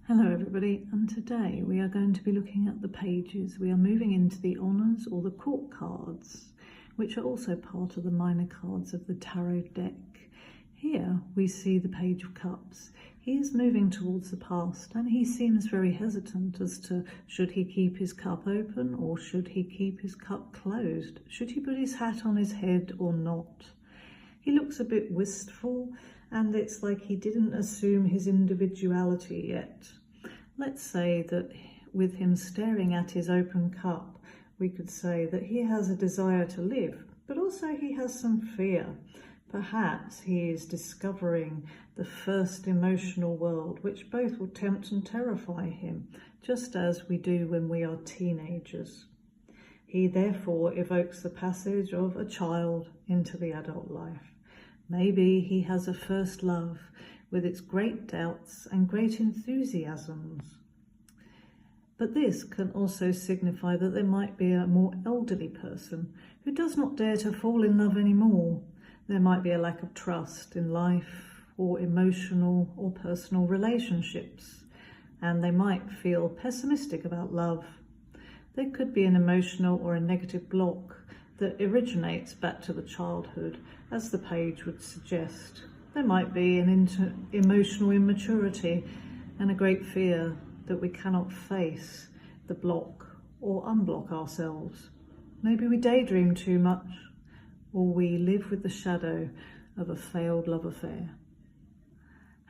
Hello everybody, and today we are going to be looking at the pages. We are moving into the honours or the court cards, which are also part of the minor cards of the tarot deck. Here we see the Page of Cups. He is moving towards the past and he seems very hesitant as to should he keep his cup open or should he keep his cup closed? Should he put his hat on his head or not? He looks a bit wistful and it's like he didn't assume his individuality yet. Let's say that with him staring at his open cup, we could say that he has a desire to live, but also he has some fear. Perhaps he is discovering the first emotional world, which both will tempt and terrify him, just as we do when we are teenagers. He therefore evokes the passage of a child into the adult life. Maybe he has a first love with its great doubts and great enthusiasms. But this can also signify that there might be a more elderly person who does not dare to fall in love anymore. There might be a lack of trust in life or emotional or personal relationships, and they might feel pessimistic about love. There could be an emotional or a negative block that originates back to the childhood, as the page would suggest. There might be an emotional immaturity and a great fear that we cannot face the block or unblock ourselves. Maybe we daydream too much, or we live with the shadow of a failed love affair.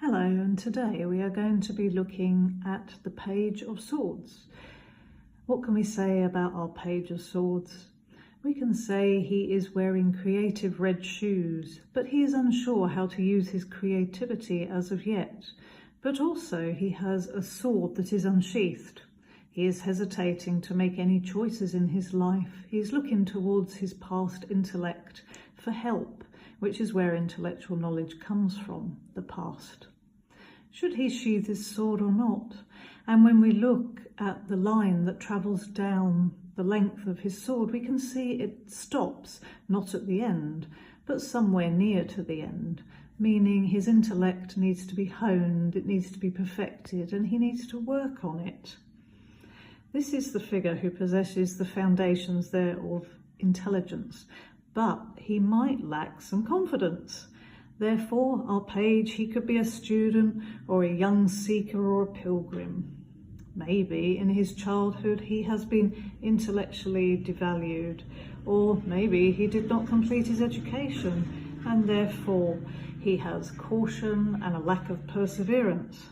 Hello, and today we are going to be looking at the Page of Swords. What can we say about our Page of Swords? We can say he is wearing creative red shoes, but he is unsure how to use his creativity as of yet. But also he has a sword that is unsheathed. He is hesitating to make any choices in his life. He is looking towards his past intellect for help, which is where intellectual knowledge comes from, the past. Should he sheathe his sword or not? And when we look at the line that travels down the length of his sword, we can see it stops, not at the end, but somewhere near to the end, meaning his intellect needs to be honed, it needs to be perfected, and he needs to work on it. This is the figure who possesses the foundations there of intelligence, but he might lack some confidence. Therefore, our page, he could be a student or a young seeker or a pilgrim. Maybe in his childhood he has been intellectually devalued, or maybe he did not complete his education and therefore he has caution and a lack of perseverance.